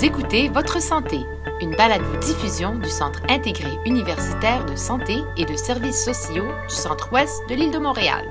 écoutez Votre santé, une balado-diffusion du Centre intégré universitaire de santé et de services sociaux du Centre-Ouest de l'île de Montréal.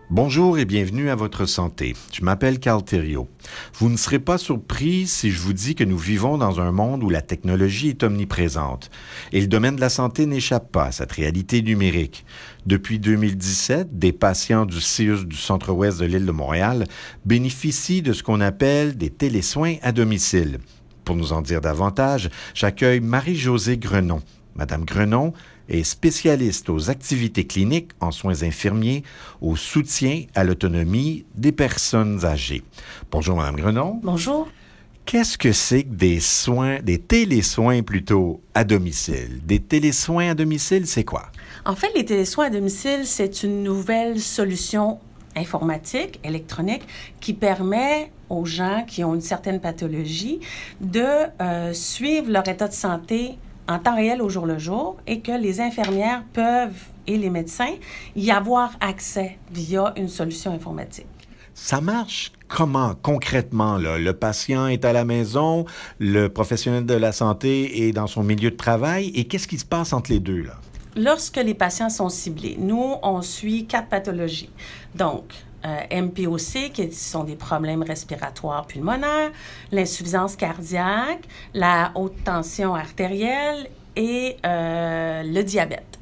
Bonjour et bienvenue à Votre santé. Je m'appelle Carl Thériault. Vous ne serez pas surpris si je vous dis que nous vivons dans un monde où la technologie est omniprésente. Et le domaine de la santé n'échappe pas à cette réalité numérique. Depuis 2017, des patients du CIUS du Centre-Ouest de l'île de Montréal bénéficient de ce qu'on appelle des télésoins à domicile. Pour nous en dire davantage, j'accueille Marie-Josée Grenon. Madame Grenon est spécialiste aux activités cliniques en soins infirmiers, au soutien à l'autonomie des personnes âgées. Bonjour, Madame Grenon. Bonjour. Qu'est-ce que c'est que des télésoins plutôt à domicile? Des télésoins à domicile, c'est quoi? En fait, les télésoins à domicile, c'est une nouvelle solution informatique, électronique, qui permet aux gens qui ont une certaine pathologie de suivre leur état de santé en temps réel au jour le jour et que les infirmières peuvent et les médecins y avoir accès via une solution informatique. Ça marche comment concrètement, là? Le patient est à la maison, le professionnel de la santé est dans son milieu de travail et qu'est-ce qui se passe entre les deux, là? Lorsque les patients sont ciblés, nous, on suit 4 pathologies. Donc, MPOC, qui sont des problèmes respiratoires pulmonaires, l'insuffisance cardiaque, la haute tension artérielle et le diabète.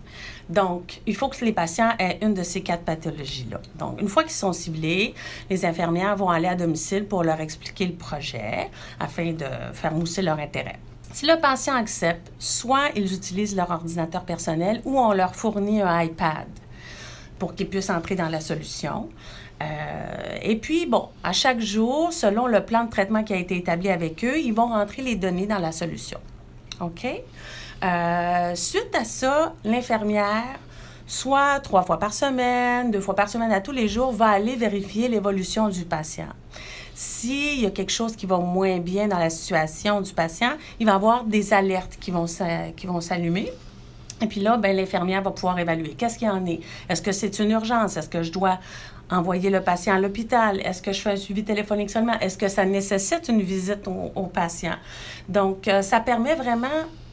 Donc, il faut que les patients aient une de ces 4 pathologies-là. Donc, une fois qu'ils sont ciblés, les infirmières vont aller à domicile pour leur expliquer le projet afin de faire mousser leur intérêt. Si le patient accepte, soit ils utilisent leur ordinateur personnel ou on leur fournit un iPad pour qu'ils puissent entrer dans la solution. Et puis, bon, à chaque jour, selon le plan de traitement qui a été établi avec eux, ils vont rentrer les données dans la solution. OK? Suite à ça, l'infirmière, soit 3 fois par semaine, 2 fois par semaine, à tous les jours, va aller vérifier l'évolution du patient. S'il y a quelque chose qui va moins bien dans la situation du patient, il va y avoir des alertes qui vont s'allumer. Et puis là, l'infirmière va pouvoir évaluer. Qu'est-ce qu'il y en est? Est-ce que c'est une urgence? Est-ce que je dois envoyer le patient à l'hôpital? Est-ce que je fais un suivi téléphonique seulement? Est-ce que ça nécessite une visite au patient? Donc, ça permet vraiment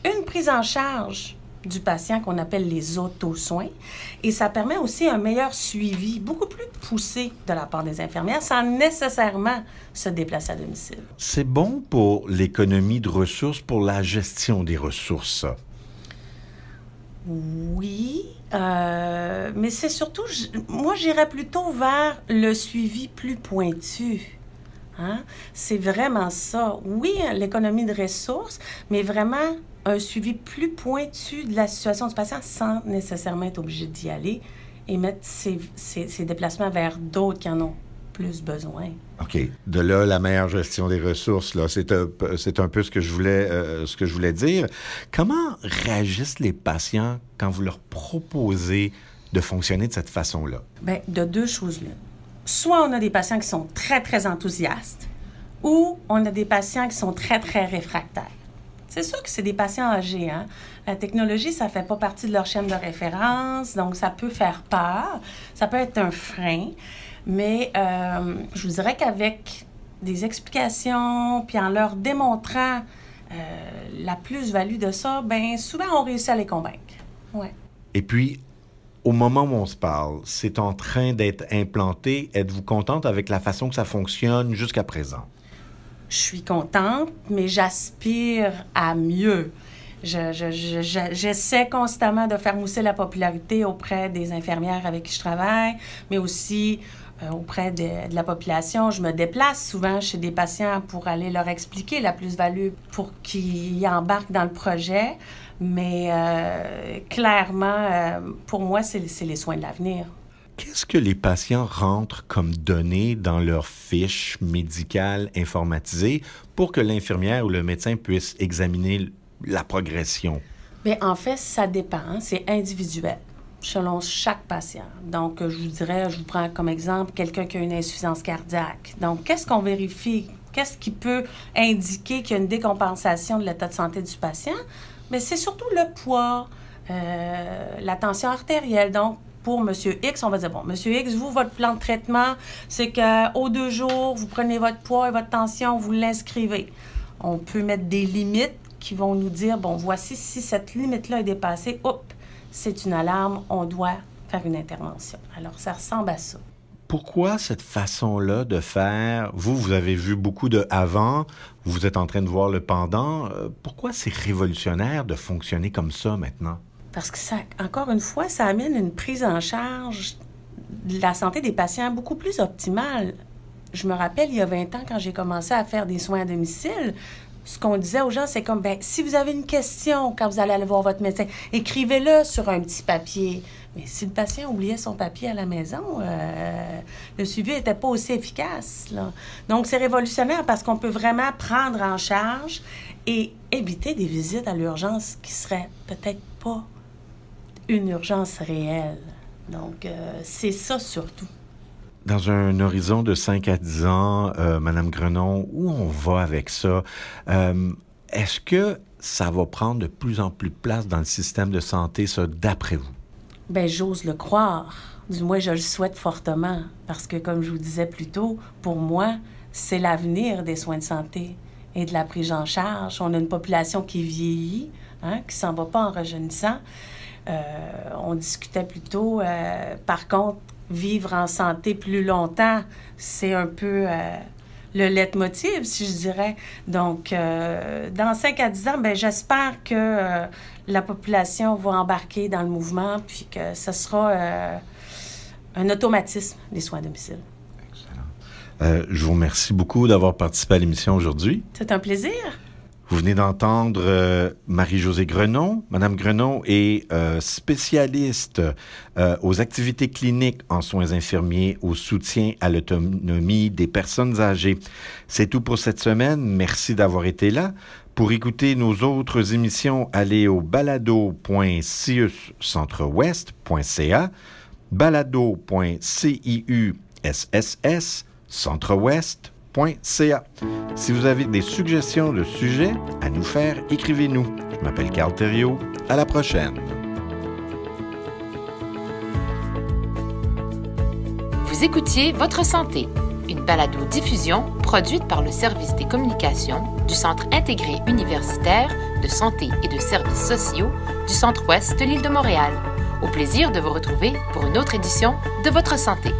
une prise en charge du patient qu'on appelle les auto-soins. Et ça permet aussi un meilleur suivi, beaucoup plus poussé de la part des infirmières, sans nécessairement se déplacer à domicile. C'est bon pour l'économie de ressources, pour la gestion des ressources, ça? Oui, mais c'est surtout, moi, j'irais plutôt vers le suivi plus pointu. Hein? C'est vraiment ça. Oui, l'économie de ressources, mais vraiment un suivi plus pointu de la situation du patient sans nécessairement être obligé d'y aller et mettre ses déplacements vers d'autres qui en ont plus besoin. OK. De là, la meilleure gestion des ressources, là, c'est un peu ce que je voulais dire. Comment réagissent les patients quand vous leur proposez de fonctionner de cette façon-là? Bien, de 2 choses l'une. Soit on a des patients qui sont très, très enthousiastes ou on a des patients qui sont très, très réfractaires. C'est sûr que c'est des patients âgés, hein? La technologie, ça ne fait pas partie de leur chaîne de référence, donc ça peut faire peur, ça peut être un frein, mais je vous dirais qu'avec des explications, puis en leur démontrant la plus-value de ça, bien souvent on réussit à les convaincre. Ouais. Et puis, au moment où on se parle, c'est en train d'être implanté. Êtes-vous contente avec la façon que ça fonctionne jusqu'à présent? Je suis contente, mais j'aspire à mieux. J'essaie constamment de faire mousser la popularité auprès des infirmières avec qui je travaille, mais aussi auprès de la population. Je me déplace souvent chez des patients pour aller leur expliquer la plus-value pour qu'ils embarquent dans le projet. Mais clairement, pour moi, c'est les soins de l'avenir. Qu'est-ce que les patients rentrent comme données dans leur fiche médicale informatisée pour que l'infirmière ou le médecin puisse examiner la progression? Bien, en fait, ça dépend. C'est individuel selon chaque patient. Donc, je vous prends comme exemple quelqu'un qui a une insuffisance cardiaque. Donc, qu'est-ce qu'on vérifie? Qu'est-ce qui peut indiquer qu'il y a une décompensation de l'état de santé du patient? Bien, c'est surtout le poids, la tension artérielle. Donc, pour M. X, on va dire, bon, M. X, vous, votre plan de traitement, c'est qu'aux 2 jours, vous prenez votre poids et votre tension, vous l'inscrivez. On peut mettre des limites qui vont nous dire, bon, voici, si cette limite-là est dépassée, c'est une alarme, on doit faire une intervention. Alors, ça ressemble à ça. Pourquoi cette façon-là de faire? Vous avez vu beaucoup de avant, vous êtes en train de voir le pendant. Pourquoi c'est révolutionnaire de fonctionner comme ça maintenant? Parce que, encore une fois, ça amène une prise en charge de la santé des patients beaucoup plus optimale. Je me rappelle, il y a 20 ans, quand j'ai commencé à faire des soins à domicile, ce qu'on disait aux gens, c'est comme, si vous avez une question quand vous allez aller voir votre médecin, écrivez-le sur un petit papier. Mais si le patient oubliait son papier à la maison, le suivi n'était pas aussi efficace, là. Donc, c'est révolutionnaire parce qu'on peut vraiment prendre en charge et éviter des visites à l'urgence qui seraient peut-être pas une urgence réelle. Donc, c'est ça surtout. Dans un horizon de 5 à 10 ans, Mme Grenon, où on va avec ça? Est-ce que ça va prendre de plus en plus de place dans le système de santé, ça, d'après vous? Bien, j'ose le croire. Du moins, je le souhaite fortement. Parce que, comme je vous disais plus tôt, pour moi, c'est l'avenir des soins de santé et de la prise en charge. On a une population qui vieillit, qui ne s'en va pas en rajeunissant. On discutait plus tôt, par contre, vivre en santé plus longtemps, c'est un peu le leitmotiv, si je dirais. Donc, dans 5 à 10 ans, bien, j'espère que la population va embarquer dans le mouvement puis que ce sera un automatisme des soins à domicile. Excellent. Je vous remercie beaucoup d'avoir participé à l'émission aujourd'hui. C'est un plaisir. Vous venez d'entendre Marie-Josée Grenon. Madame Grenon est spécialiste aux activités cliniques en soins infirmiers, au soutien à l'autonomie des personnes âgées. C'est tout pour cette semaine. Merci d'avoir été là. Pour écouter nos autres émissions, allez au balado.ciuscentrewest.ca, balado.ciuscentrewest.ca. Si vous avez des suggestions de sujets à nous faire, écrivez-nous. Je m'appelle Carl Thériault. À la prochaine. Vous écoutiez Votre santé, une balado-diffusion produite par le service des communications du Centre intégré universitaire de santé et de services sociaux du Centre-Ouest de l'île de Montréal. Au plaisir de vous retrouver pour une autre édition de Votre santé.